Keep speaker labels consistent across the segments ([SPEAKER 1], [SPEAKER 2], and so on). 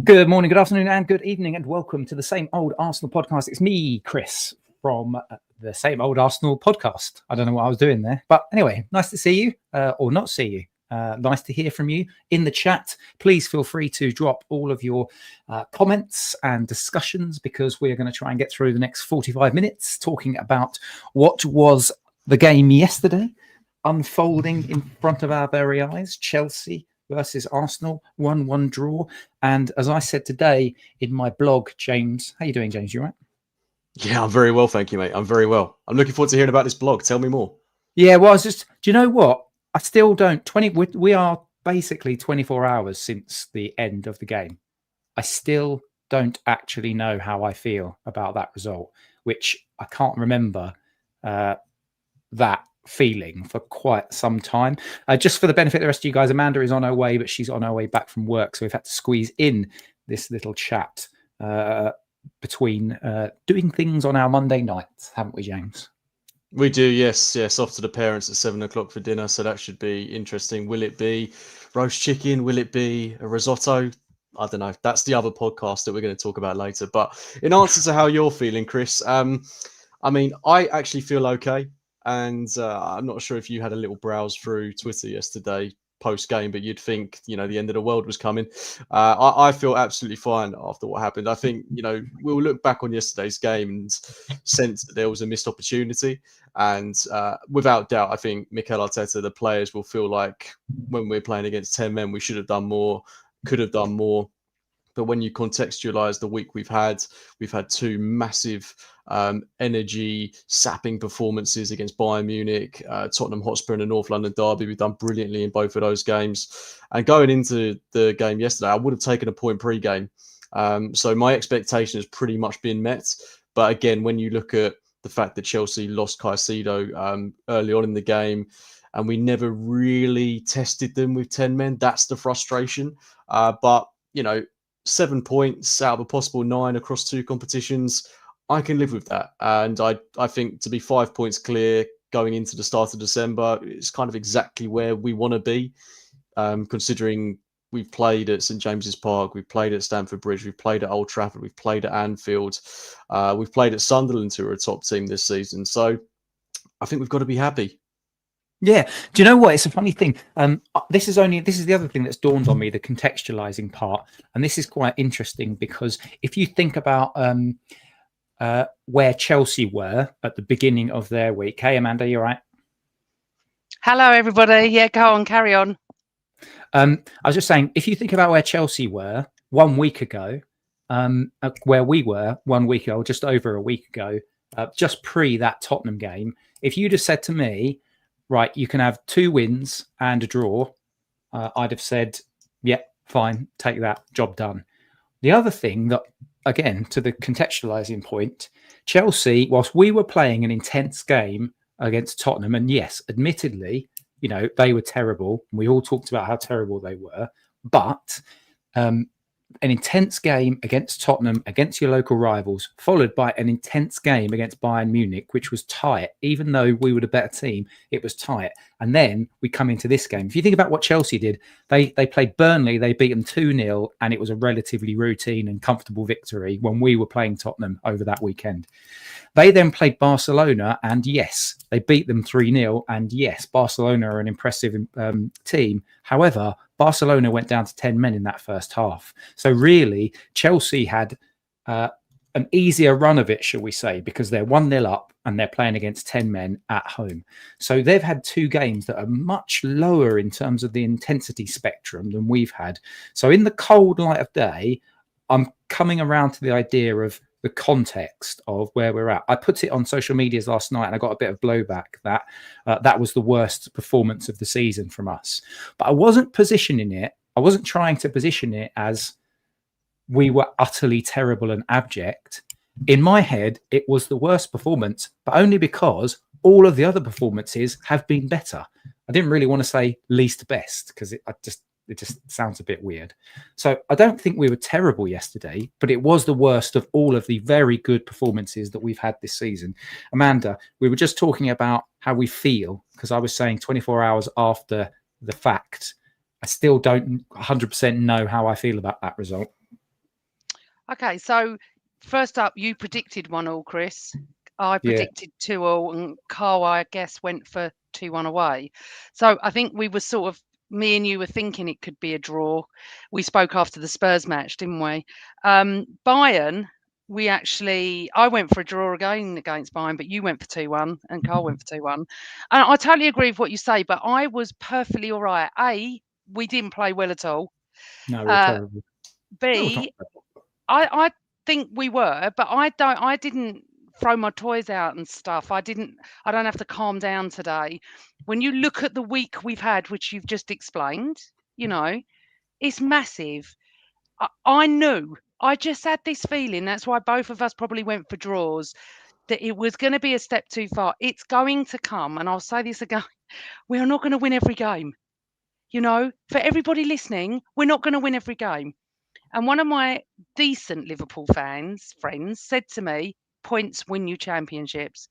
[SPEAKER 1] Good morning, good afternoon, and good evening, and welcome to the Same Old Arsenal podcast. It's me, Chris, from the Same Old Arsenal podcast. I don't know what I was doing there, but anyway, nice to see you, or not see you. Nice to hear from you in the chat. Please feel free to drop all of your comments and discussions, because we're going to try and get through the next 45 minutes talking about what was the game yesterday, unfolding in front of our very eyes. Chelsea versus Arsenal, 1-1 draw. And as I said today in my blog, James, how you doing, James? You all right?
[SPEAKER 2] Yeah, I'm very well, thank you, mate. I'm very well. I'm looking forward to hearing about this blog. Tell me more.
[SPEAKER 1] Yeah, well, do you know what? I still don't. We are basically 24 hours since the end of the game. I still don't actually know how I feel about that result, which I can't remember that feeling for quite some time. Just for the benefit of the rest of you guys, Amanda is on her way, but she's on her way back from work, so we've had to squeeze in this little chat between doing things on our Monday nights, haven't we, James?
[SPEAKER 2] We do, yes. Off to the parents at 7 o'clock for dinner, so that should be interesting. Will it be roast chicken? Will it be a risotto? I don't know. That's the other podcast that we're going to talk about later. But in answer to how you're feeling, Chris, I mean, I actually feel okay. And I'm not sure if you had a little browse through Twitter yesterday post-game, but you'd think, the end of the world was coming. I feel absolutely fine after what happened. I think, we'll look back on yesterday's game and sense that there was a missed opportunity. And without doubt, I think Mikel Arteta, the players will feel like when we're playing against 10 men, we should have done more, could have done more. But when you contextualize the week we've had two massive energy sapping performances against Bayern Munich, Tottenham Hotspur in the North London derby. We've done brilliantly in both of those games. And going into the game yesterday, I would have taken a point pre-game. So my expectation has pretty much been met. But again, when you look at the fact that Chelsea lost Caicedo early on in the game, and we never really tested them with 10 men, that's the frustration. But 7 points out of a possible 9 across 2 competitions, I can live with that. And I think to be 5 points clear going into the start of December, it's kind of exactly where we want to be, considering we've played at St James's Park, we've played at Stamford Bridge, we've played at Old Trafford, we've played at Anfield, we've played at Sunderland, who are a top team this season. So I think we've got to be happy.
[SPEAKER 1] Yeah. Do you know what? It's a funny thing. This is the other thing that's dawned on me, the contextualizing part. And this is quite interesting, because if you think about where Chelsea were at the beginning of their week. Hey, Amanda, you all right?
[SPEAKER 3] Hello, everybody. Yeah, go on, carry on.
[SPEAKER 1] I was just saying, if you think about where Chelsea were 1 week ago, where we were 1 week ago, just over a week ago, just pre that Tottenham game, if you'd have said to me, right, you can have 2 wins and a draw, I'd have said, yeah, fine, take that, job done. The other thing that, again, to the contextualizing point, Chelsea, whilst we were playing an intense game against Tottenham, and yes, admittedly, they were terrible. We all talked about how terrible they were, but an intense game against Tottenham, against your local rivals, followed by an intense game against Bayern Munich, which was tight. Even though we were the better team, it was tight. And then we come into this game. If you think about what Chelsea did, they played Burnley, they beat them 2-0, and it was a relatively routine and comfortable victory when we were playing Tottenham over that weekend. They then played Barcelona, and yes, they beat them 3-0. And yes, Barcelona are an impressive team. However, Barcelona went down to 10 men in that first half. So really, Chelsea had an easier run of it, shall we say, because they're 1-0 up and they're playing against 10 men at home. So they've had 2 games that are much lower in terms of the intensity spectrum than we've had. So in the cold light of day, I'm coming around to the idea of the context of where we're at. I put it on social medias last night and I got a bit of blowback that that was the worst performance of the season from us. But I wasn't trying to position it as we were utterly terrible and abject. In my head, it was the worst performance, but only because all of the other performances have been better. I didn't really want to say least best, because it just sounds a bit weird. So I don't think we were terrible yesterday, but it was the worst of all of the very good performances that we've had this season. Amanda, we were just talking about how we feel, because I was saying 24 hours after the fact, I still don't 100% know how I feel about that result.
[SPEAKER 3] Okay, so first up, you predicted 1-1, Chris. I
[SPEAKER 1] Yeah.
[SPEAKER 3] predicted 2-2, and Carl, I guess, went for 2-1 away. So I think we were sort of, me and you were thinking it could be a draw. We spoke after the Spurs match, didn't we? Bayern, I went for a draw again against Bayern, but you went for 2-1 and Carl went for 2-1. And I totally agree with what you say, but I was perfectly all right. A, we didn't play well at all.
[SPEAKER 1] No, we were
[SPEAKER 3] Uh,
[SPEAKER 1] terrible. No, it's not
[SPEAKER 3] B, I think we were, but I didn't throw my toys out and stuff. I don't have to calm down today. When you look at the week we've had, which you've just explained, it's massive. I knew. I just had this feeling. That's why both of us probably went for draws. That it was going to be a step too far. It's going to come, and I'll say this again. We are not going to win every game. For everybody listening, we're not going to win every game. And one of my decent Liverpool friends said to me, points win you championships.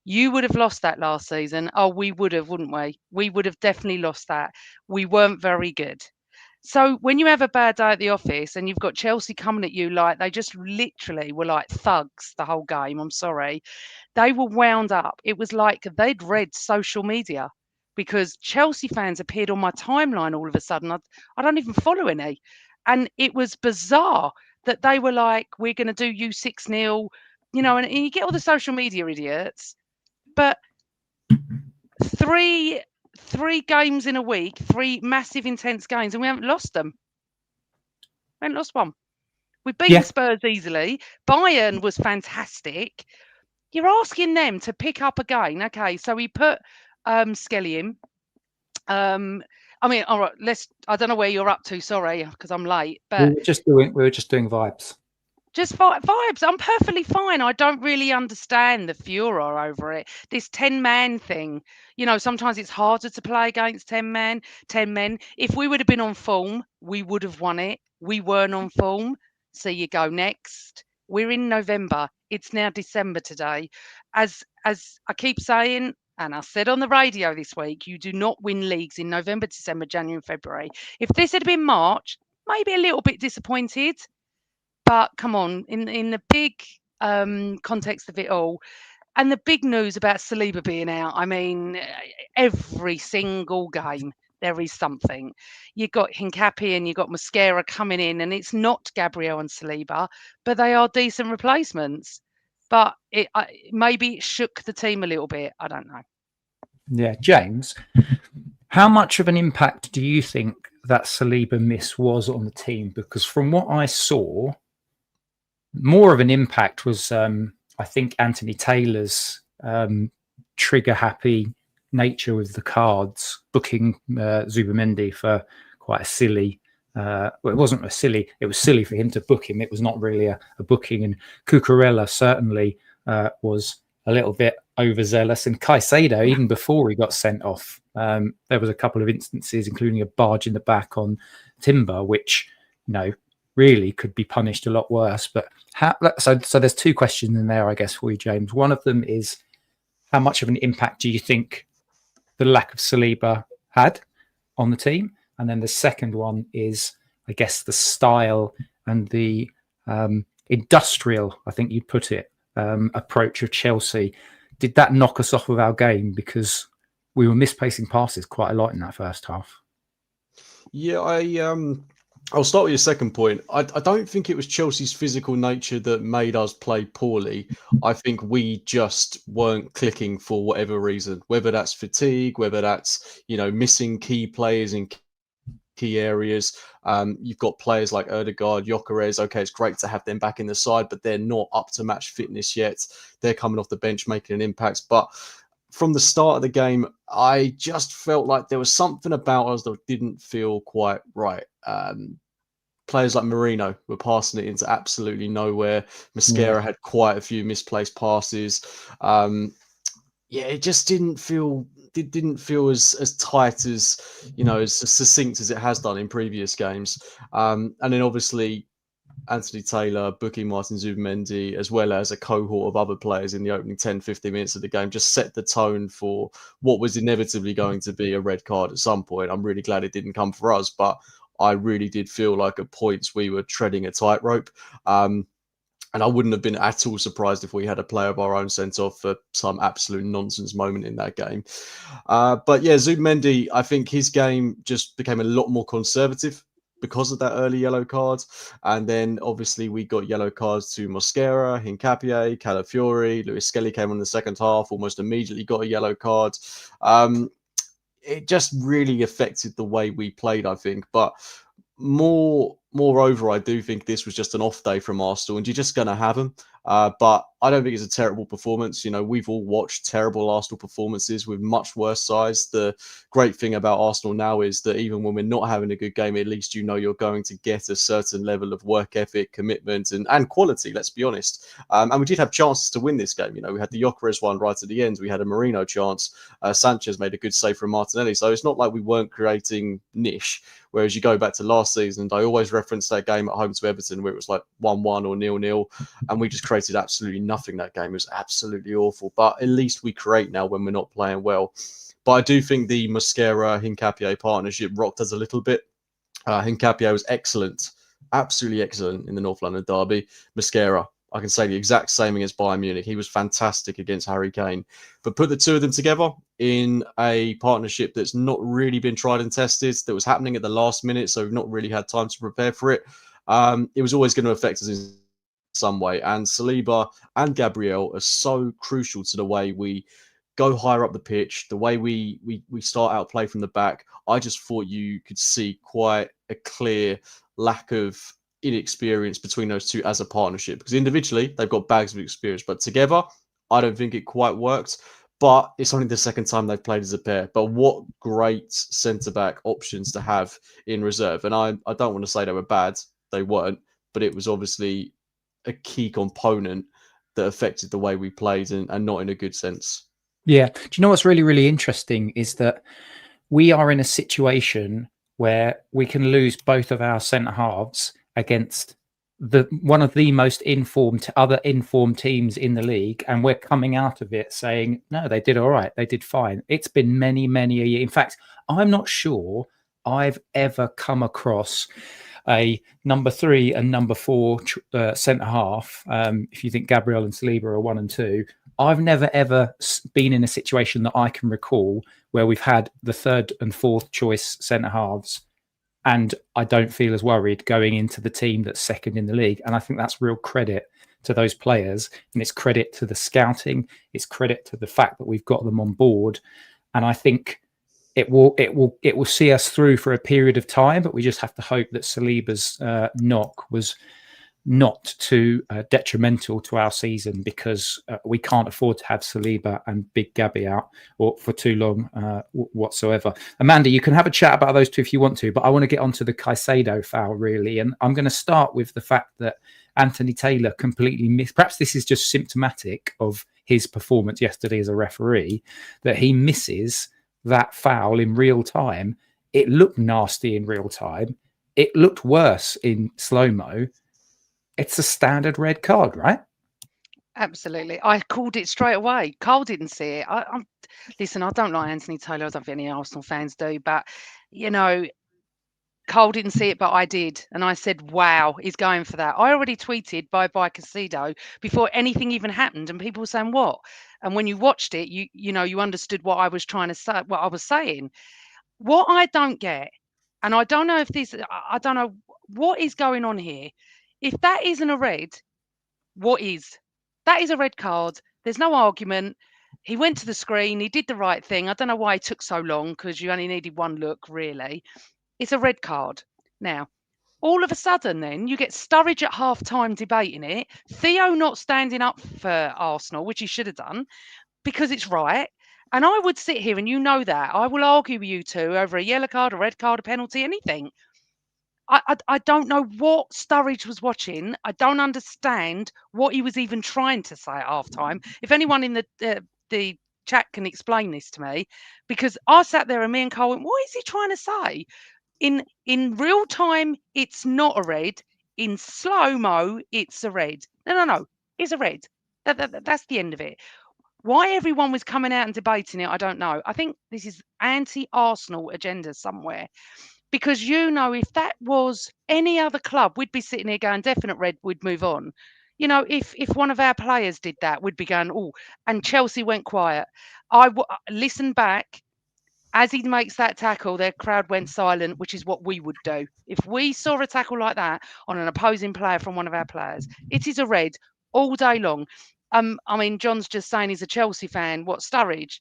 [SPEAKER 3] You would have lost that last season. Oh, we would have, wouldn't we? We would have definitely lost that. We weren't very good. So when you have a bad day at the office and you've got Chelsea coming at you like they just literally were like thugs the whole game, I'm sorry, they were wound up. It was like they'd read social media because Chelsea fans appeared on my timeline all of a sudden. I don't even follow any. And it was bizarre that they were like, we're going to do you 6-0, and you get all the social media idiots. But three games in a week, 3 massive, intense games, and we haven't lost them. We haven't lost one. We've beaten Spurs easily. Bayern was fantastic. You're asking them to pick up again. Okay, so we put Skelly in. I mean, all right. I don't know where you're up to. Sorry, because I'm late. But
[SPEAKER 1] we were just doing vibes.
[SPEAKER 3] Just vibes. I'm perfectly fine. I don't really understand the furor over it. This 10-man thing. Sometimes it's harder to play against 10 men. If we would have been on form, we would have won it. We weren't on form. So you go next. We're in November. It's now December today. As I keep saying, and I said on the radio this week, you do not win leagues in November, December, January, and February. If this had been March, maybe a little bit disappointed. But come on, in the big context of it all, and the big news about Saliba being out, I mean, every single game there is something. You got Hincapié and you got Mosquera coming in, and it's not Gabriel and Saliba, but they are decent replacements. But maybe it shook the team a little bit. I don't know.
[SPEAKER 1] Yeah, James, how much of an impact do you think that Saliba miss was on the team? Because from what I saw, more of an impact was, I think, Anthony Taylor's trigger-happy nature with the cards, booking Zubimendi for quite a silly. Well, it wasn't a silly. It was silly for him to book him. It was not really a booking. And Cucurella certainly was a little bit overzealous. And Caicedo, even before he got sent off, there was a couple of instances, including a barge in the back on Timber, which really could be punished a lot worse. But so there's 2 questions in there, I guess, for you, James. One of them is, how much of an impact do you think the lack of Saliba had on the team? And then the second one is, I guess, the style and the industrial, I think you'd put it, approach of Chelsea. Did that knock us off of our game? Because we were misplacing passes quite a lot in that first half.
[SPEAKER 2] Yeah, I'll start with your second point. I don't think it was Chelsea's physical nature that made us play poorly. I think we just weren't clicking for whatever reason, whether that's fatigue, whether that's, missing key players in key areas. You've got players like Ødegaard, Gyökeres. Okay, it's great to have them back in the side, but they're not up to match fitness yet. They're coming off the bench, making an impact. But from the start of the game, I just felt like there was something about us that didn't feel quite right. Players like Marino were passing it into absolutely nowhere. Mosquera had quite a few misplaced passes. It just didn't feel as tight as, as succinct as it has done in previous games. And then obviously Anthony Taylor, booking Martin Zubimendi, as well as a cohort of other players in the opening 10, 15 minutes of the game, just set the tone for what was inevitably going to be a red card at some point. I'm really glad it didn't come for us, but I really did feel like at points we were treading a tightrope. And I wouldn't have been at all surprised if we had a player of our own sent off for some absolute nonsense moment in that game. But yeah, Zubimendi, I think his game just became a lot more conservative because of that early yellow card. And then obviously we got yellow cards to Mosquera, Hincapié, Calafiori. Lewis Skelly came on in the second half, almost immediately got a yellow card. It just really affected the way we played, I think. But moreover, I do think this was just an off day from Arsenal, and you're just going to have them. But I don't think it's a terrible performance. You know, we've all watched terrible Arsenal performances with much worse sides. The great thing about Arsenal now is that even when we're not having a good game, at least you know you're going to get a certain level of work ethic, commitment, and quality, let's be honest. And we did have chances to win this game. You know, we had the Gyökeres one right at the end. We had a Marino chance. Sanchez made a good save from Martinelli. So it's not like we weren't creating niche. Whereas you go back to last season, and I always reference that game at home to Everton where it was like 1-1 or 0-0, and we just created absolutely nothing that game. It was absolutely awful. But at least we create now when we're not playing well. But I do think the Mosquera-Hincapié partnership rocked us a little bit. Hincapié was excellent, absolutely excellent in the North London derby. Mosquera, I can say the exact same against Bayern Munich. He was fantastic against Harry Kane. But put the two of them together in a partnership that's not really been tried and tested, that was happening at the last minute, so we've not really had time to prepare for it. It was always going to affect us in some way. And Saliba and Gabriel are so crucial to the way we go higher up the pitch, the way we start out play from the back. I just thought you could see quite a clear lack of inexperience between those two as a partnership, because individually they've got bags of experience, but together I don't think it quite worked. But it's only the second time they've played as a pair. But what great centre-back options to have in reserve. And I don't want to say they were bad, they weren't, but it was obviously a key component that affected the way we played, and not in a good sense.
[SPEAKER 1] Yeah. Do you know what's really, really interesting is that we are in a situation where we can lose both of our centre halves against one of the most other informed teams in the league, and we're coming out of it saying, no, they did all right, they did fine. It's been many a year. In fact, I'm not sure I've ever come across a number 3 and number 4 centre half. If you think Gabriel and Saliba are 1 and 2, I've never ever been in a situation that I can recall where we've had the 3rd and 4th choice centre halves, and I don't feel as worried going into the team that's second in the league. And I think that's real credit to those players, and it's credit to the scouting. It's credit to the fact that we've got them on board. And I think it will see us through for a period of time, but we just have to hope that Saliba's knock was not too detrimental to our season, because we can't afford to have Saliba and Big Gabby out for too long whatsoever. Amanda, you can have a chat about those two if you want to, but I want to get onto the Caicedo foul, really. And I'm going to start with the fact that Anthony Taylor completely missed. Perhaps this is just symptomatic of his performance yesterday as a referee, that he misses that foul in real time. It looked nasty in real time. It looked worse in slow-mo. It's a standard red card, right?
[SPEAKER 3] Absolutely. I called it straight away. Carl didn't see it. Listen, I don't like Anthony Taylor. I don't think any Arsenal fans do. But, you know, Carl didn't see it, but I did. And I said, wow, he's going for that. I already tweeted bye Caicedo before anything even happened. And people were saying, what? And when you watched it, you understood what I was trying to say, what I was saying. What I don't get, and I don't know if I don't know what is going on here. If that isn't a red, what is? That is a red card. There's no argument. He went to the screen. He did the right thing. I don't know why it took so long, because you only needed one look, really. It's a red card. Now, all of a sudden, then, you get Sturridge at half-time debating it. Theo not standing up for Arsenal, which he should have done, because it's right. And I would sit here, and you know that. I will argue with you two over a yellow card, a red card, a penalty, anything. I don't know what Sturridge was watching. I don't understand what he was even trying to say at halftime. If anyone in the chat can explain this to me, because I sat there and me and Carl went, what is he trying to say? In real time, it's not a red. In slow-mo, it's a red. No. It's a red. That's the end of it. Why everyone was coming out and debating it, I don't know. I think this is anti-Arsenal agenda somewhere. Because, if that was any other club, we'd be sitting here going, definite red, we'd move on. If one of our players did that, we'd be going, oh, and Chelsea went quiet. Listen back. As he makes that tackle, their crowd went silent, which is what we would do. If we saw a tackle like that on an opposing player from one of our players, it is a red all day long. John's just saying he's a Chelsea fan. What, Sturridge?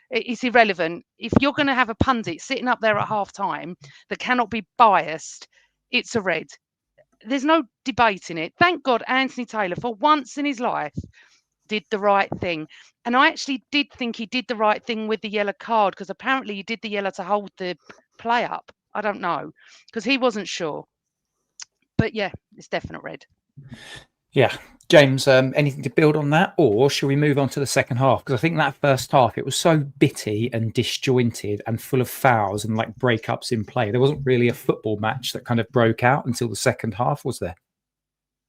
[SPEAKER 3] It's irrelevant. If you're going to have a pundit sitting up there at half time that cannot be biased, it's a red. There's no debating it. Thank God Anthony Taylor, for once in his life, did the right thing. And I actually did think he did the right thing with the yellow card, because apparently he did the yellow to hold the play up. I don't know, because he wasn't sure. But yeah, it's definite red.
[SPEAKER 1] Yeah. James, anything to build on that, or shall we move on to the second half? Because I think that first half, it was so bitty and disjointed and full of fouls and like breakups in play. There wasn't really a football match that kind of broke out until the second half, was there?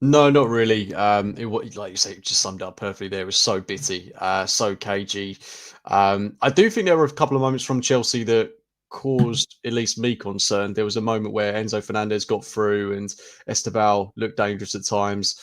[SPEAKER 2] No, not really. Like you say, it just summed up perfectly there. It was so bitty, so cagey. I do think there were a couple of moments from Chelsea that caused at least me concern. There was a moment where Enzo Fernandez got through and Esteban looked dangerous at times.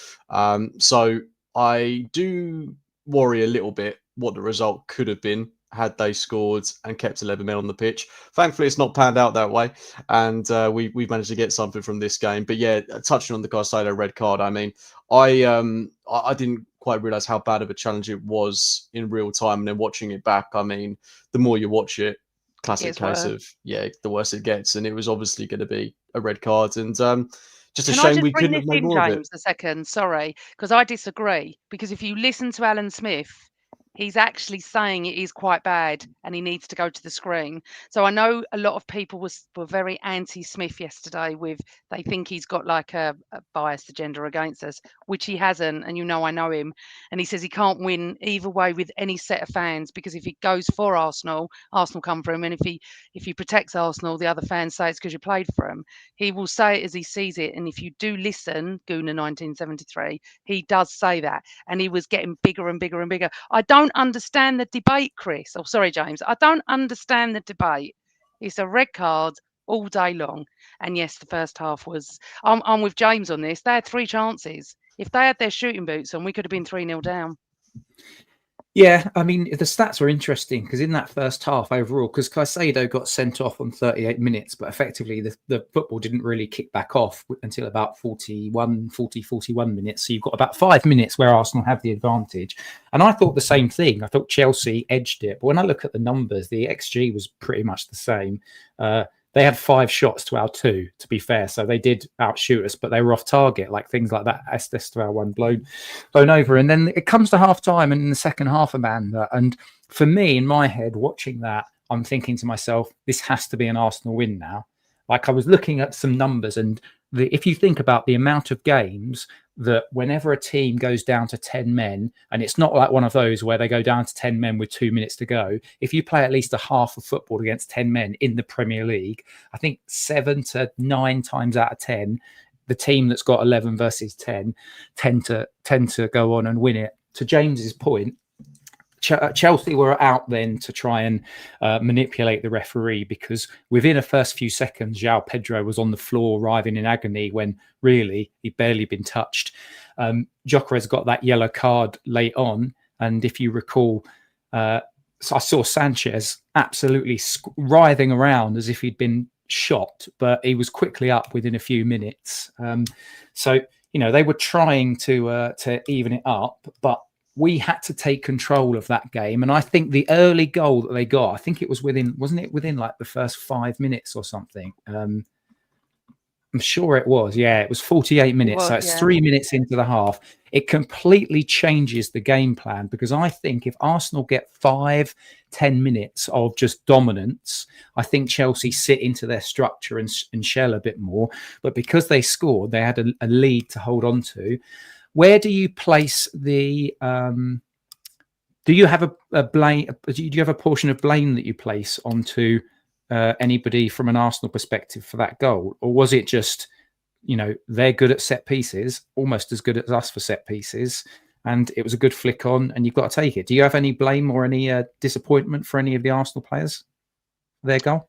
[SPEAKER 2] So I do worry a little bit what the result could have been had they scored and kept 11 men on the pitch. Thankfully, it's not panned out that way, and we've managed to get something from this game. But yeah, touching on the Caicedo red card, I didn't quite realise how bad of a challenge it was in real time, and then watching it back, the more you watch it, classic case of the worse it gets, and it was obviously going to be a red card, and just a shame we couldn't have made more of it.
[SPEAKER 3] James, a second, sorry, because I disagree. Because if you listen to Alan Smith, he's actually saying it is quite bad and he needs to go to the screen. So I know a lot of people were very anti-Smith yesterday they think he's got like a biased agenda against us, which he hasn't. And I know him. And he says he can't win either way with any set of fans, because if he goes for Arsenal come for him. And if he protects Arsenal, the other fans say it's because you played for him. He will say it as he sees it. And if you do listen, Guna 1973, he does say that. And he was getting bigger and bigger and bigger. I don't understand the debate, Chris. Oh, sorry, James. I don't understand the debate. It's a red card all day long. And yes, the first half was... I'm with James on this. They had 3 chances. If they had their shooting boots on, we could have been 3-0 down.
[SPEAKER 1] Yeah, the stats were interesting because in that first half overall, because Caicedo got sent off on 38 minutes, but effectively the football didn't really kick back off until about 41 minutes. So you've got about 5 minutes where Arsenal have the advantage. And I thought the same thing. I thought Chelsea edged it. But when I look at the numbers, the XG was pretty much the same. They had 5 shots to our 2, to be fair. So they did outshoot us, but they were off target, like things like that. Esteban one blown over. And then it comes to half time and in the second half, Amanda. And for me, in my head, watching that, I'm thinking to myself, this has to be an Arsenal win now. Like I was looking at some numbers, and if you think about the amount of games that whenever a team goes down to 10 men, and it's not like one of those where they go down to 10 men with 2 minutes to go, if you play at least a half of football against 10 men in the Premier League, I think 7 to 9 times out of 10, the team that's got 11 versus 10 tend to go on and win it. To James's point, Chelsea were out then to try and manipulate the referee, because within the first few seconds, João Pedro was on the floor writhing in agony when really he'd barely been touched. Gyökeres got that yellow card late on. And if you recall, I saw Sanchez absolutely writhing around as if he'd been shot, but he was quickly up within a few minutes. So, they were trying to even it up, but we had to take control of that game. And I think the early goal that they got, I think it was wasn't it within like the first 5 minutes or something? I'm sure it was. Yeah, it was 48 minutes. So it's 3 minutes into the half. It completely changes the game plan, because I think if Arsenal get 5-10 minutes of just dominance, I think Chelsea sit into their structure and shell a bit more. But because they scored, they had a lead to hold on to. Where do you place the? Do you have a blame? Do you have a portion of blame that you place onto anybody from an Arsenal perspective for that goal, or was it just, they're good at set pieces, almost as good as us for set pieces, and it was a good flick on, and you've got to take it? Do you have any blame or any disappointment for any of the Arsenal players for their goal?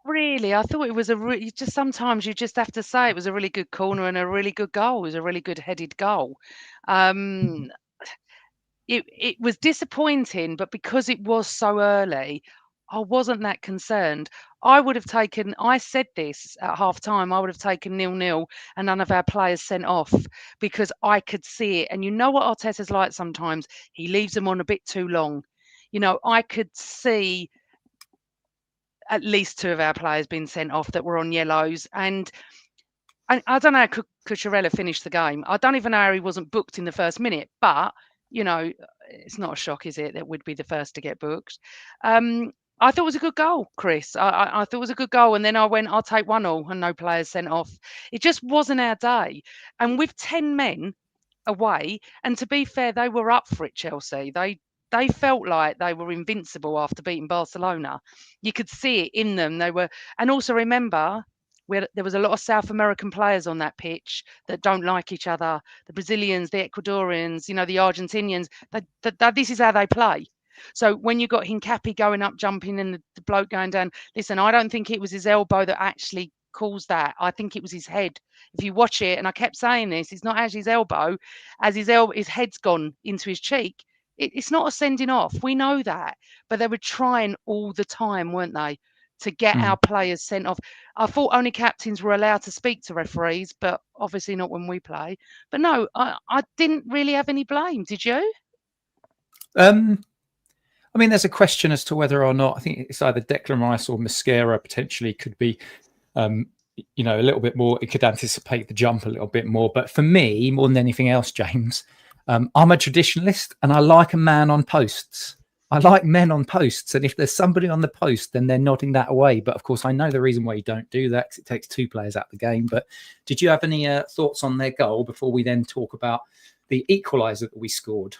[SPEAKER 3] really. I thought it was just sometimes you just have to say it was a really good corner and a really good goal. It was a really good headed goal. Um, it was disappointing, but because it was so early, I wasn't that concerned. I said this at half time, I would have taken 0-0 and none of our players sent off because I could see it. And you know what Arteta's like sometimes? He leaves them on a bit too long. I could see at least 2 of our players being sent off that were on yellows. And I don't know how Cucurella finished the game. I don't even know how he wasn't booked in the first minute, but it's not a shock, is it, that we'd be the first to get booked. I thought it was a good goal, Chris. I thought it was a good goal. And then I went, I'll take 1-1 and no players sent off. It just wasn't our day. And with 10 men away, and to be fair, they were up for it, Chelsea. They felt like they were invincible after beating Barcelona. You could see it in them. And also remember, there was a lot of South American players on that pitch that don't like each other. The Brazilians, the Ecuadorians, the Argentinians. This is how they play. So when you got Hincapi going up, jumping, and the bloke going down, listen, I don't think it was his elbow that actually caused that. I think it was his head. If you watch it, and I kept saying this, it's not actually his elbow, as his head's gone into his cheek. It's not a sending off. We know that, but they were trying all the time, weren't they, to get our players sent off. I thought only captains were allowed to speak to referees, but obviously not when we play. But no, I didn't really have any blame. Did you?
[SPEAKER 1] I mean, there's a question as to whether or not, I think it's either Declan Rice or Mosquera potentially could be, a little bit more. It could anticipate the jump a little bit more. But for me, more than anything else, James, I'm a traditionalist and I like a man on posts. I like men on posts. And if there's somebody on the post, then they're nodding that away. But of course, I know the reason why you don't do that, because it takes 2 players out of the game. But did you have any thoughts on their goal before we then talk about the equaliser that we scored?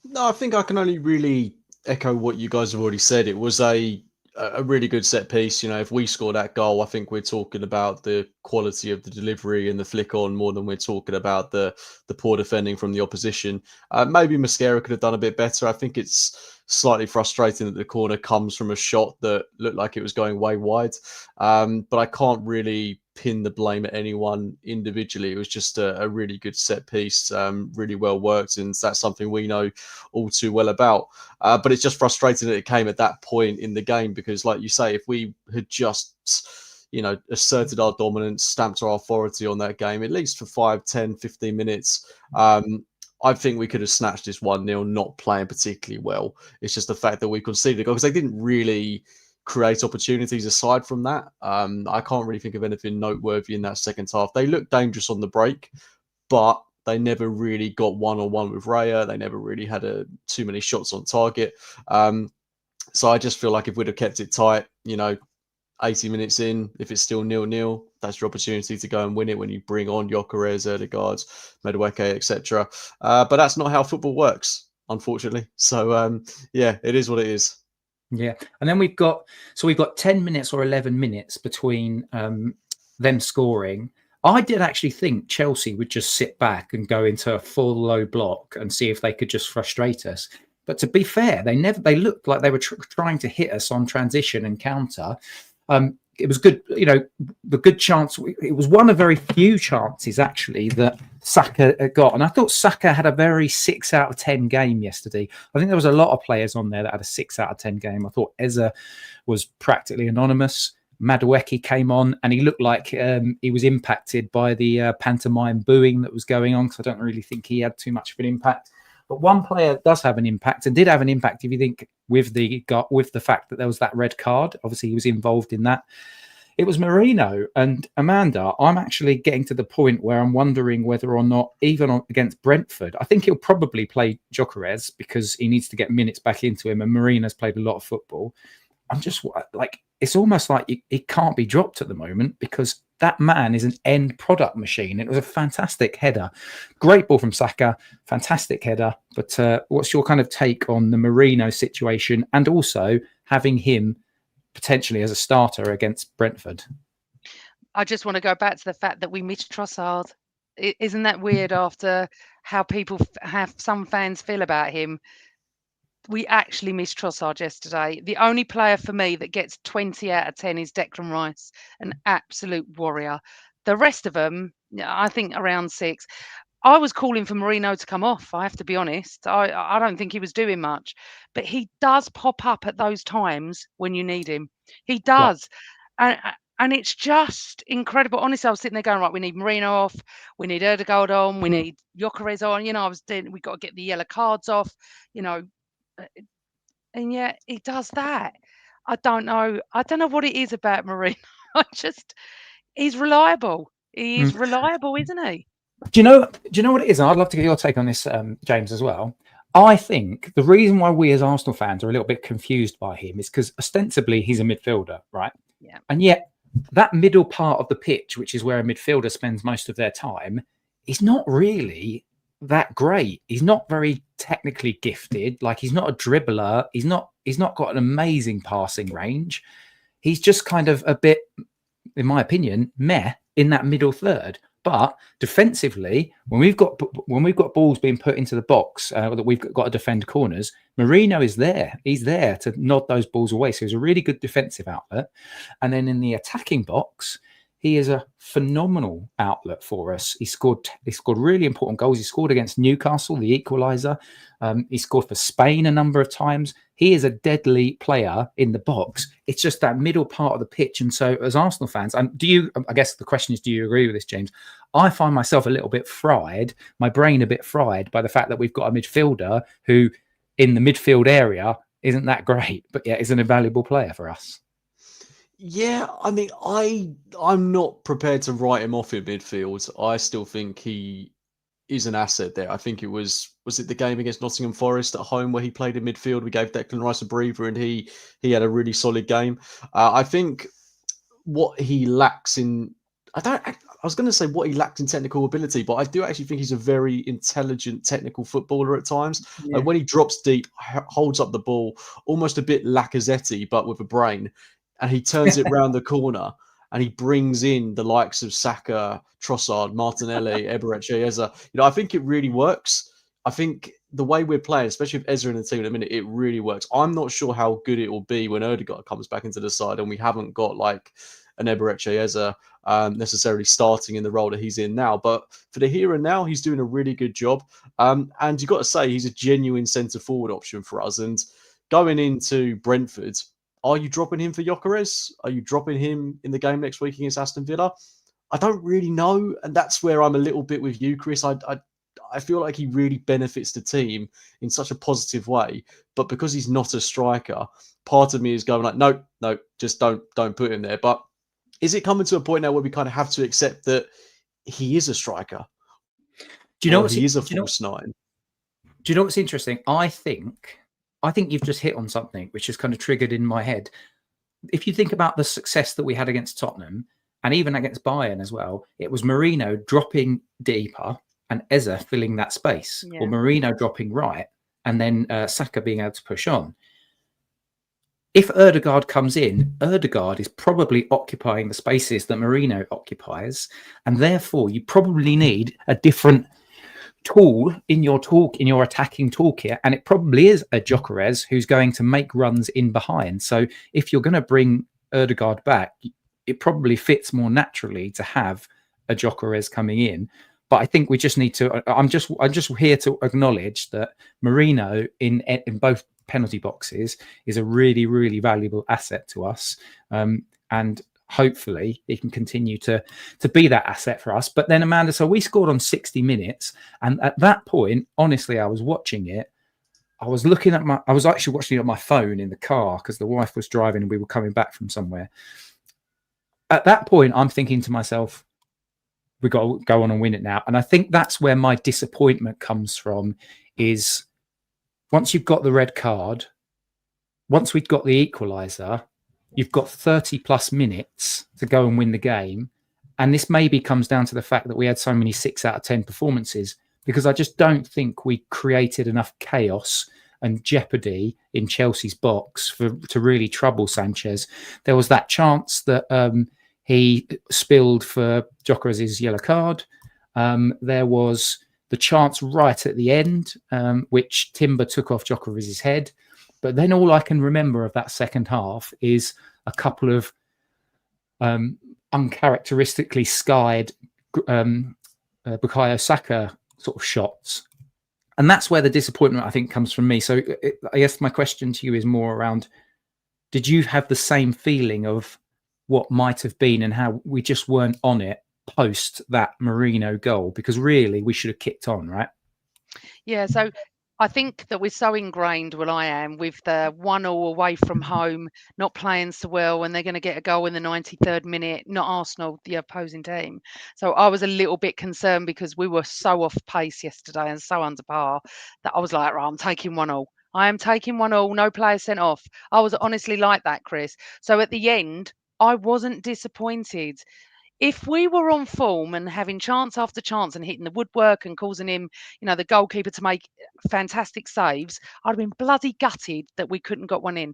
[SPEAKER 2] No, I think I can only really echo what you guys have already said. It was a really good set piece. If we score that goal, I think we're talking about the quality of the delivery and the flick on more than we're talking about the poor defending from the opposition. Maybe Mosquera could have done a bit better. I think it's slightly frustrating that the corner comes from a shot that looked like it was going way wide. But I can't really pin the blame at anyone individually. It was just a really good set piece, really well worked, and that's something we know all too well about. But it's just frustrating that it came at that point in the game, because like you say, if we had just asserted our dominance, stamped our authority on that game, at least for 5, 10, 15 minutes, I think we could have snatched this 1-0, not playing particularly well. It's just the fact that we conceded a goal, because they didn't really create opportunities aside from that. I can't really think of anything noteworthy in that second half. They looked dangerous on the break, but they never really got one-on-one with Raya. They never really had too many shots on target. So I just feel like if we'd have kept it tight, 80 minutes in, if it's still 0-0, that's your opportunity to go and win it when you bring on Gyökeres, Ødegaard, Madueke, etc. But that's not how football works, unfortunately. So, it is what it is.
[SPEAKER 1] Yeah. And then we've got 10 minutes or 11 minutes between them scoring. I did actually think Chelsea would just sit back and go into a full low block and see if they could just frustrate us. But to be fair, they looked like they were trying to hit us on transition and counter. It was good, the good chance. It was one of very few chances, actually, that Saka got. And I thought Saka had a very 6 out of 10 game yesterday. I think there was a lot of players on there that had a 6 out of 10 game. I thought Eze was practically anonymous. Madueke came on and he looked like he was impacted by the pantomime booing that was going on, because I don't really think he had too much of an impact. But one player does have an impact, and did have an impact, if you think, with the fact that there was that red card. Obviously, he was involved in that. It was Merino. And Amanda, I'm actually getting to the point where I'm wondering whether or not, even against Brentford, I think he'll probably play Gyökeres because he needs to get minutes back into him, and Merino's played a lot of football. I'm just like, it's almost like he can't be dropped at the moment, because that man is an end product machine. It was a fantastic header. Great ball from Saka, fantastic header. But what's your kind of take on the Merino situation, and also having him potentially as a starter against Brentford?
[SPEAKER 3] I just want to go back to the fact that we missed Trossard. Isn't that weird after how some fans feel about him? we actually missed Trossard yesterday. The only player for me that gets 20 out of 10 is Declan Rice, an absolute warrior. The rest of them, I think around 6. I was calling for Mourinho to come off, I have to be honest. I don't think he was doing much, but he does pop up at those times when you need him. He does. And it's just incredible. Honestly, I was sitting there going, right, we need Mourinho off, we need Erdegaard on, we need Gyökeres on. I was doing, we got to get the yellow cards off, uh, and yet he does that. I don't know. I don't know what it is about Mourinho. He's reliable. He is reliable, isn't he?
[SPEAKER 1] Do you know what it is? And I'd love to get your take on this, James, as well. I think the reason why we as Arsenal fans are a little bit confused by him is because ostensibly he's a midfielder, right?
[SPEAKER 3] Yeah.
[SPEAKER 1] And yet that middle part of the pitch, which is where a midfielder spends most of their time, is not really that great. He's not very technically gifted. Like, he's not a dribbler. He's not got an amazing passing range. He's just kind of a bit, in my opinion, meh in that middle third. But defensively, when we've got balls being put into the box that we've got to defend corners, Mourinho is there. He's there to nod those balls away. So he's a really good defensive outlet. And then in the attacking box, he is a phenomenal outlet for us. He scored really important goals. He scored against Newcastle, the equaliser. He scored for Spain a number of times. He is a deadly player in the box. It's just that middle part of the pitch. And so as Arsenal fans, I guess the question is, do you agree with this, James? I find myself a little bit fried, my brain a bit fried by the fact that we've got a midfielder who in the midfield area isn't that great, but yet is an invaluable player for us.
[SPEAKER 2] Yeah, I mean, I'm not prepared to write him off in midfield. I still think he is an asset there. I think it was it the game against Nottingham Forest at home where he played in midfield? We gave Declan Rice a breather and he had a really solid game. I think what he lacks in, I was going to say what he lacked in technical ability, but I do actually think he's a very intelligent technical footballer at times.
[SPEAKER 1] Yeah.
[SPEAKER 2] Like when he drops deep, holds up the ball, almost a bit Lacazette, but with a brain. And he turns it round the corner and he brings in the likes of Saka, Trossard, Martinelli, Eberechi, Eza. I think it really works. I think the way we're playing, especially with Ezra in the team in a minute, it really works. I'm not sure how good it will be when Erdegaard comes back into the side and we haven't got like an Eberechi Eza necessarily starting in the role that he's in now. But for the here and now, he's doing a really good job. And you've got to say, he's a genuine centre-forward option for us. And going into Brentford, are you dropping him for Gyökeres? Are you dropping him in the game next week against Aston Villa? I don't really know. And that's where I'm a little bit with you, Chris. I feel like he really benefits the team in such a positive way. But because he's not a striker, part of me is going like, no, just don't put him there. But is it coming to a point now where we kind of have to accept that he is a striker?
[SPEAKER 1] Do you know
[SPEAKER 2] he is a false nine?
[SPEAKER 1] Do you know what's interesting? I think you've just hit on something which is kind of triggered in my head. If you think about the success that we had against Tottenham and even against Bayern as well, it was Mourinho dropping deeper and Eza filling that space, or Mourinho dropping right and then Saka being able to push on. If Erdegaard comes in, Erdegaard is probably occupying the spaces that Mourinho occupies, and therefore you probably need a different tool in your attacking toolkit, and it probably is a Gyökeres who's going to make runs in behind. So if you're going to bring Erdegaard back, it probably fits more naturally to have a Gyökeres coming in. But I think we just need to. I'm just here to acknowledge that Mourinho in both penalty boxes is a really, really valuable asset to us, and hopefully he can continue to be that asset for us. But then, Amanda, so we scored on 60 minutes. And at that point, honestly, I was watching it. I was actually watching it on my phone in the car because the wife was driving and we were coming back from somewhere. At that point, I'm thinking to myself, we got to go on and win it now. And I think that's where my disappointment comes from, is once you've got the red card, once we've got the equaliser, you've got 30 plus minutes to go and win the game. And this maybe comes down to the fact that we had so many 6 out of 10 performances, because I just don't think we created enough chaos and jeopardy in Chelsea's box to really trouble Sanchez. There was that chance that he spilled for Gyökeres' yellow card. There was the chance right at the end, which Timber took off Djokovic's head. But then all I can remember of that second half is a couple of uncharacteristically skied Bukayo Saka sort of shots. And that's where the disappointment, I think, comes from me. So I guess my question to you is more around, did you have the same feeling of what might have been and how we just weren't on it post that Marino goal? Because really, we should have kicked on, right?
[SPEAKER 3] Yeah, so I think that we're so ingrained, well, I am, with the 1-0 away from home, not playing so well, and they're going to get a goal in the 93rd minute, not Arsenal, the opposing team. So I was a little bit concerned because we were so off pace yesterday and so under par that I was like, right, I'm taking 1-0. I am taking 1-0, no player sent off. I was honestly like that, Chris. So at the end, I wasn't disappointed. If we were on form and having chance after chance and hitting the woodwork and causing him, the goalkeeper to make fantastic saves, I'd have been bloody gutted that we couldn't got one in.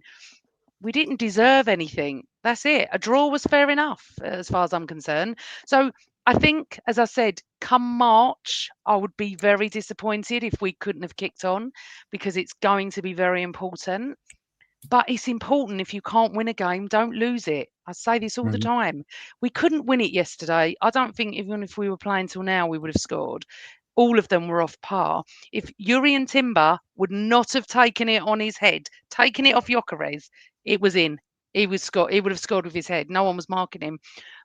[SPEAKER 3] We didn't deserve anything. That's it. A draw was fair enough as far as I'm concerned. So I think, as I said, come March, I would be very disappointed if we couldn't have kicked on, because it's going to be very important. But it's important, if you can't win a game, don't lose it. I say this all the time. We couldn't win it yesterday. I don't think even if we were playing till now, we would have scored. All of them were off par. If Yuri and Timber would not have taken it on his head, taken it off Gyökeres, it was in. He would have scored with his head. No one was marking him.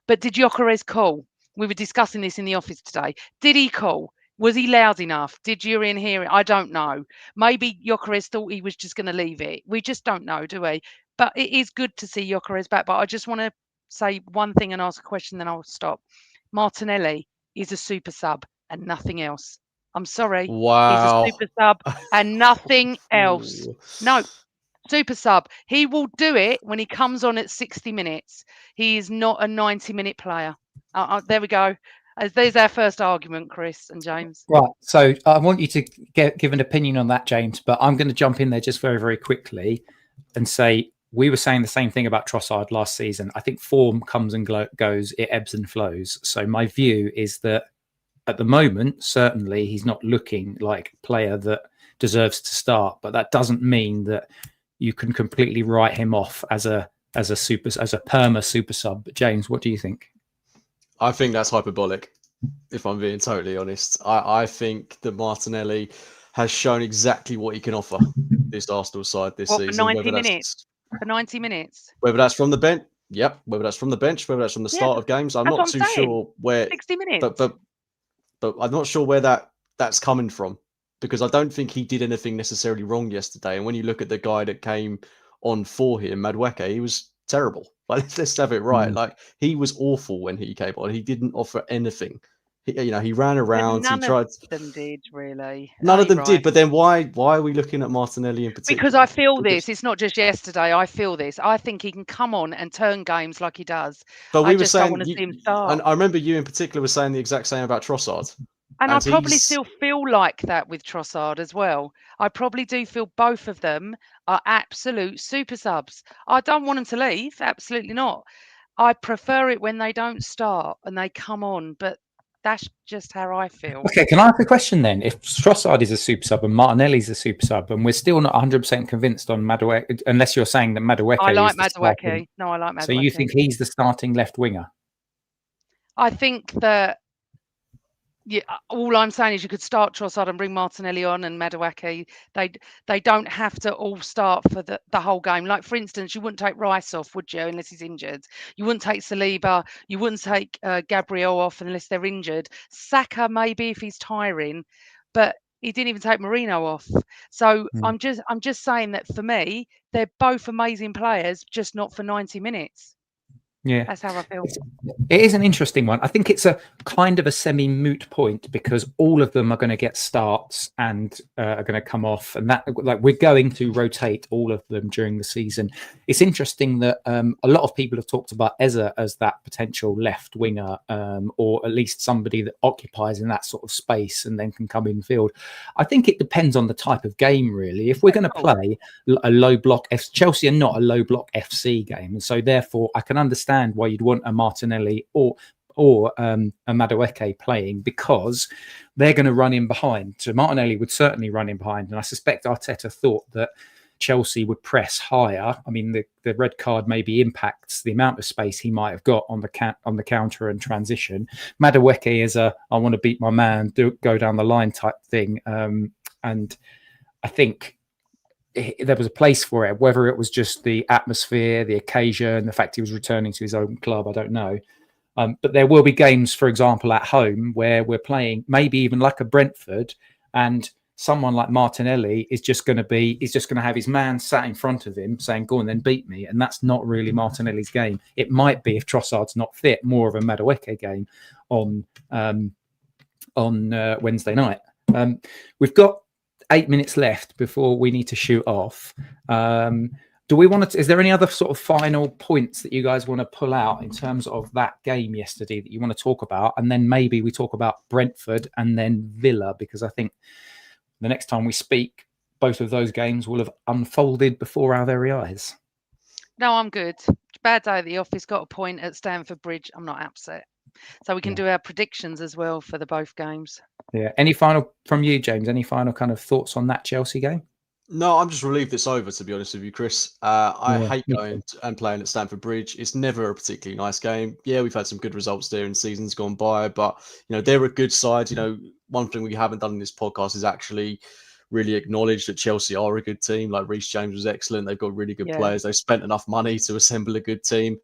[SPEAKER 3] But did Gyökeres call? We were discussing this in the office today. Did he call? Was he loud enough? Did Yuri hear it? I don't know. Maybe Gyökeres thought he was just going to leave it. We just don't know, do we? But it is good to see Gyökeres back. But I just want to say one thing and ask a question, then I'll stop. Martinelli is a super sub and nothing else. I'm sorry.
[SPEAKER 2] Wow.
[SPEAKER 3] He's a super sub and nothing else. No, super sub. He will do it when he comes on at 60 minutes. He is not a 90-minute player. There we go. There's our first argument, Chris and James.
[SPEAKER 1] Right. So I want you to give an opinion on that, James, but I'm going to jump in there just very, very quickly and say we were saying the same thing about Trossard last season. I think form comes and goes, it ebbs and flows. So my view is that at the moment, certainly he's not looking like a player that deserves to start, but that doesn't mean that you can completely write him off as a perma super sub. But James, what do you think?
[SPEAKER 2] I think that's hyperbolic, if I'm being totally honest. I think that Martinelli has shown exactly what he can offer this Arsenal side this season.
[SPEAKER 3] For 90 minutes? For 90 minutes?
[SPEAKER 2] Whether that's from the bench, whether that's from the bench, whether that's from the start of games, I'm not too sure where.
[SPEAKER 3] 60 minutes.
[SPEAKER 2] But I'm not sure where that's coming from, because I don't think he did anything necessarily wrong yesterday. And when you look at the guy that came on for him, Madueke, he was terrible. Like, let's have it right. Like, he was awful when he came on. He didn't offer anything. He ran around.
[SPEAKER 3] None of them did, really.
[SPEAKER 2] None of them did. But then why are we looking at Martinelli in particular?
[SPEAKER 3] Because I feel this. It's not just yesterday. I feel this. I think he can come on and turn games like he does.
[SPEAKER 2] But we
[SPEAKER 3] I
[SPEAKER 2] were
[SPEAKER 3] just
[SPEAKER 2] saying,
[SPEAKER 3] don't want to see him start.
[SPEAKER 2] And I remember you in particular were saying the exact same about Trossard.
[SPEAKER 3] And I probably still feel like that with Trossard as well. I probably do feel both of them are absolute super subs. I don't want them to leave. Absolutely not. I prefer it when they don't start and they come on. But that's just how I feel.
[SPEAKER 1] Okay, can I ask a question then? If Trossard is a super sub and Martinelli's a super sub, and we're still not 100% convinced on Madueke, unless you're saying that Madueke
[SPEAKER 3] I like
[SPEAKER 1] is the
[SPEAKER 3] Madueke.
[SPEAKER 1] starting.
[SPEAKER 3] No, I like Madueke.
[SPEAKER 1] So you think he's the starting left winger?
[SPEAKER 3] I think that, yeah, all I'm saying is you could start Trossard and bring Martinelli on and Madueke. They don't have to all start for the whole game. Like, for instance, you wouldn't take Rice off, would you, unless he's injured? You wouldn't take Saliba. You wouldn't take Gabriel off unless they're injured. Saka, maybe, if he's tiring. But he didn't even take Marino off. So I'm just saying that for me, they're both amazing players, just not for 90 minutes.
[SPEAKER 1] Yeah,
[SPEAKER 3] that's how I feel.
[SPEAKER 1] It is an interesting one. I think it's a kind of a semi-moot point because all of them are going to get starts and are going to come off, and that, like, we're going to rotate all of them during the season. It's interesting that a lot of people have talked about Eze as that potential left winger, or at least somebody that occupies in that sort of space and then can come in field. I think it depends on the type of game, really. If we're going to play a low block, Chelsea are not a low block FC game, and so therefore I can understand why you'd want a Martinelli or or a Madueke playing, because they're going to run in behind. So Martinelli would certainly run in behind, and I suspect Arteta thought that Chelsea would press higher. I mean, the red card maybe impacts the amount of space he might have got on the counter and transition. Madueke is I want to beat my man, go down the line type thing, and I think there was a place for it. Whether it was just the atmosphere, the occasion, the fact he was returning to his own club, I don't know. But there will be games, for example, at home where we're playing maybe even like a Brentford, and someone like Martinelli is just going to have his man sat in front of him saying, go on then, beat me. And that's not really Martinelli's game. It might be, if Trossard's not fit, more of a Madueke game on Wednesday night. We've got 8 minutes left before we need to shoot off. Do we want to? Is there any other sort of final points that you guys want to pull out in terms of that game yesterday that you want to talk about? And then maybe we talk about Brentford and then Villa, because I think the next time we speak, both of those games will have unfolded before our very eyes.
[SPEAKER 3] No, I'm good. Bad day at the office. Got a point at Stamford Bridge. I'm not upset. So we can do our predictions as well for the both games.
[SPEAKER 1] Yeah. Any final from you, James? Any final kind of thoughts on that Chelsea game?
[SPEAKER 2] No, I'm just relieved it's over, to be honest with you, Chris. I hate going and playing at Stamford Bridge. It's never a particularly nice game. Yeah, we've had some good results there in seasons gone by, but they're a good side. One thing we haven't done in this podcast is actually really acknowledge that Chelsea are a good team. Like, Reece James was excellent. They've got really good players. They've spent enough money to assemble a good team.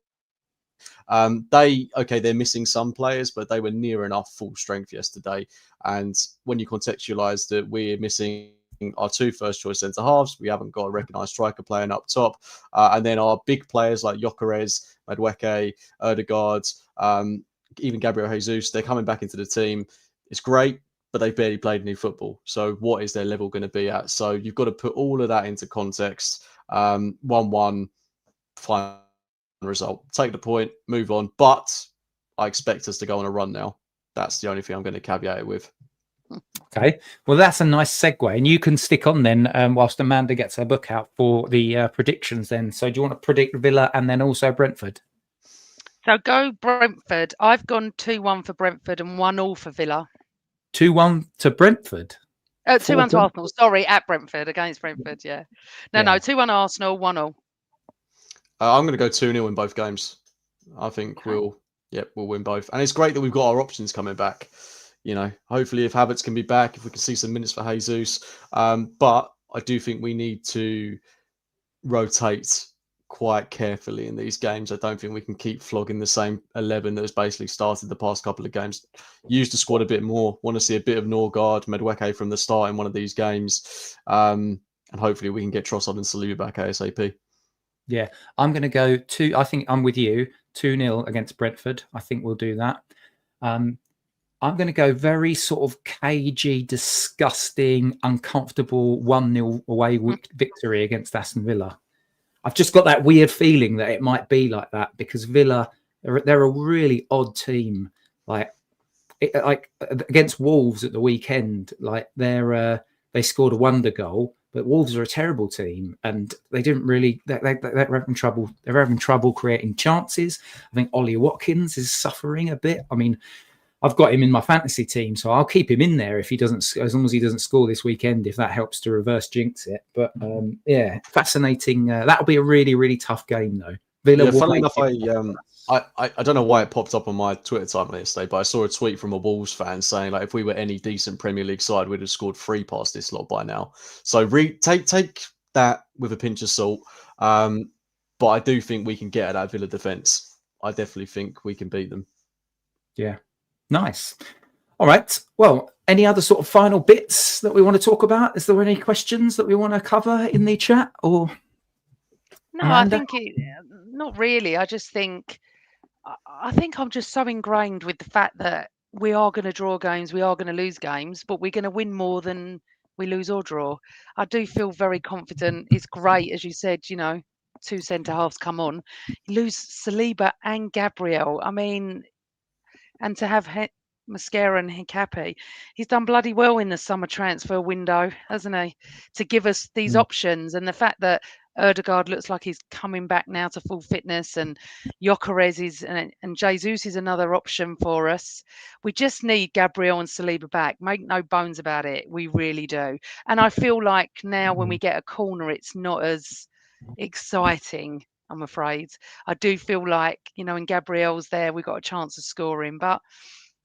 [SPEAKER 2] They're missing some players, but they were near enough full strength yesterday. And when you contextualize that we're missing our 2 first-choice centre-halves, we haven't got a recognised striker playing up top, and then our big players like Gyökeres, Madueke, Ødegaard, even Gabriel Jesus, they're coming back into the team. It's great, but they've barely played any football. So what is their level going to be at? So you've got to put all of that into context. 1-1, final result. Take the point, move on. But I expect us to go on a run now. That's the only thing I'm going to caveat it with.
[SPEAKER 1] Okay, well, that's a nice segue, and you can stick on then whilst Amanda gets her book out for the predictions then. So do you want to predict Villa and then also Brentford?
[SPEAKER 3] So go Brentford. I've gone 2-1 for Brentford and 1-1 for Villa.
[SPEAKER 1] 2-1 to Brentford?
[SPEAKER 3] 2-1 to Arsenal. Sorry, at Brentford, against Brentford, yeah. No, 2-1 Arsenal, 1-1.
[SPEAKER 2] I'm going to go 2-0 in both games. I think we'll win both. And it's great that we've got our options coming back. Hopefully if Havertz can be back, if we can see some minutes for Jesus. But I do think we need to rotate quite carefully in these games. I don't think we can keep flogging the same 11 that has basically started the past couple of games. Use the squad a bit more. Want to see a bit of Norgard, Madueke from the start in one of these games. And hopefully we can get Trossard and Saliba back ASAP.
[SPEAKER 1] Yeah, I'm going to go I think I'm with you, 2-0 against Brentford. I think we'll do that. I'm going to go very sort of cagey, disgusting, uncomfortable 1-0 away victory against Aston Villa. I've just got that weird feeling that it might be like that because Villa, they're a really odd team. Like against Wolves at the weekend, like they scored a wonder goal, but Wolves are a terrible team and they didn't really. They're having trouble. They're having trouble creating chances. I think Ollie Watkins is suffering a bit. I mean, I've got him in my fantasy team, so I'll keep him in there if he doesn't, as long as he doesn't score this weekend, if that helps to reverse jinx it. But fascinating. That'll be a really, really tough game, though. Villa
[SPEAKER 2] funny enough, I don't know why it popped up on my Twitter timeline yesterday, but I saw a tweet from a Wolves fan saying, like, if we were any decent Premier League side, we'd have scored 3 past this lot by now. So take that with a pinch of salt. But I do think we can get at that Villa defence. I definitely think we can beat them.
[SPEAKER 1] Yeah. Nice. All right. Well, any other sort of final bits that we want to talk about? Is there any questions that we want to cover in the chat? Or
[SPEAKER 3] no,
[SPEAKER 1] Amanda?
[SPEAKER 3] I think not really. I think I'm just so ingrained with the fact that we are going to draw games, we are going to lose games, but we're going to win more than we lose or draw. I do feel very confident. It's great, as you said, 2 centre halves come on. You lose Saliba and Gabriel. I mean, and to have Mascara and Hikapi, he's done bloody well in the summer transfer window, hasn't he? To give us these options, and the fact that Erdegaard looks like he's coming back now to full fitness, and Gyökeres is and Jesus is another option for us. We just need Gabriel and Saliba back. Make no bones about it. We really do. And I feel like now when we get a corner, it's not as exciting, I'm afraid. I do feel like, when Gabriel's there, we've got a chance of scoring. But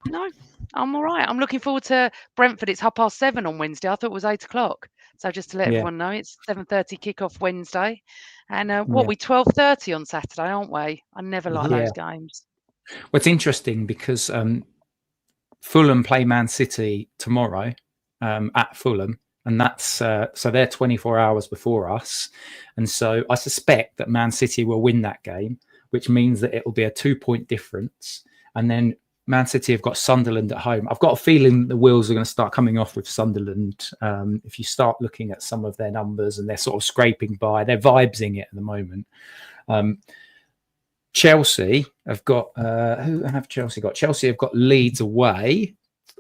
[SPEAKER 3] no, I'm all right. I'm looking forward to Brentford. It's 7:30 on Wednesday. I thought it was 8 o'clock. So just to let everyone know, it's 7:30 kickoff Wednesday. And we 12:30 on Saturday, aren't we? I never like those games.
[SPEAKER 1] Well, it's interesting because Fulham play Man City tomorrow at Fulham. And that's so they're 24 hours before us. And so I suspect that Man City will win that game, which means that it will be a 2-point difference. And then Man City have got Sunderland at home. I've got a feeling the wheels are going to start coming off with Sunderland. If you start looking at some of their numbers, and they're sort of scraping by, they're vibesing it at the moment. Chelsea have got who have Chelsea got? Chelsea have got Leeds away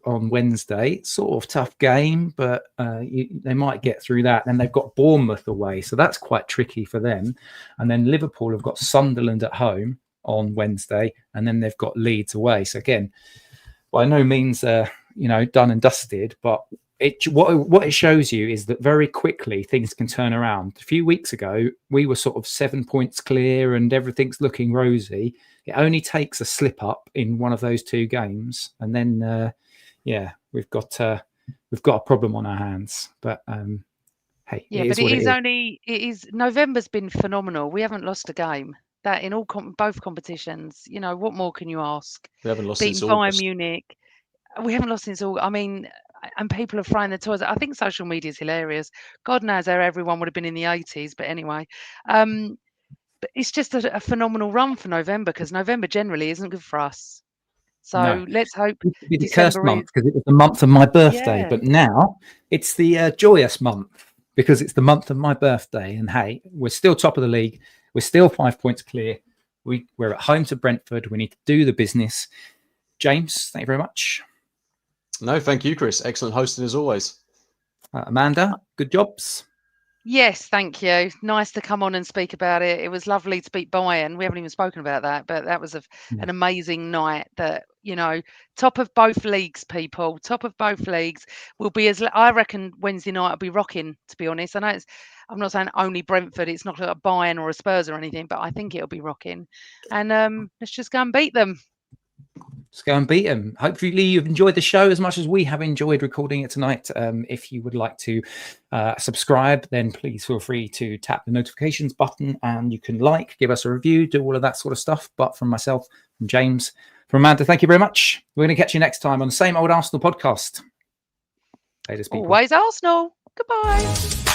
[SPEAKER 1] on Wednesday. Sort of tough game, but they might get through that. Then they've got Bournemouth away, so that's quite tricky for them. And then Liverpool have got Sunderland at home on Wednesday, and then they've got Leeds away. So again, by no means done and dusted, but what it shows you is that very quickly things can turn around. A few weeks ago, we were sort of 7 points clear and everything's looking rosy. It only takes a slip up in one of those two games, and then we've got a problem on our hands. But hey,
[SPEAKER 3] it is November's been phenomenal. We haven't lost a game. That in both competitions, what more can you ask?
[SPEAKER 2] We haven't lost
[SPEAKER 3] since Bayern Munich. We haven't lost since August. I mean, and people are throwing their toys. I think social media is hilarious. God knows how everyone would have been in the 80s, but anyway, but it's just a phenomenal run for November, because November generally isn't good for us. So let's hope.
[SPEAKER 1] It used to be the cursed month because it was the month of my birthday, but now it's the joyous month because it's the month of my birthday. And hey, we're still top of the league. We're still 5 points clear. We're at home to Brentford. We need to do the business. James, thank you very much.
[SPEAKER 2] No, thank you, Chris. Excellent hosting as always.
[SPEAKER 1] Amanda, good jobs.
[SPEAKER 3] Yes, thank you. Nice to come on and speak about it. It was lovely to beat Bayern. We haven't even spoken about that, but that was an amazing night. That, top of both leagues, people. Top of both leagues will be I reckon Wednesday night will be rocking, to be honest. I know I'm not saying only Brentford. It's not a Bayern or a Spurs or anything, but I think it'll be rocking. And let's just go and beat them.
[SPEAKER 1] Let's go and beat them. Hopefully you've enjoyed the show as much as we have enjoyed recording it tonight. If you would like to subscribe, then please feel free to tap the notifications button, and you can give us a review, do all of that sort of stuff. But from myself, from James, from Amanda, thank you very much. We're going to catch you next time on the Same Old Arsenal podcast. Always Arsenal. Goodbye.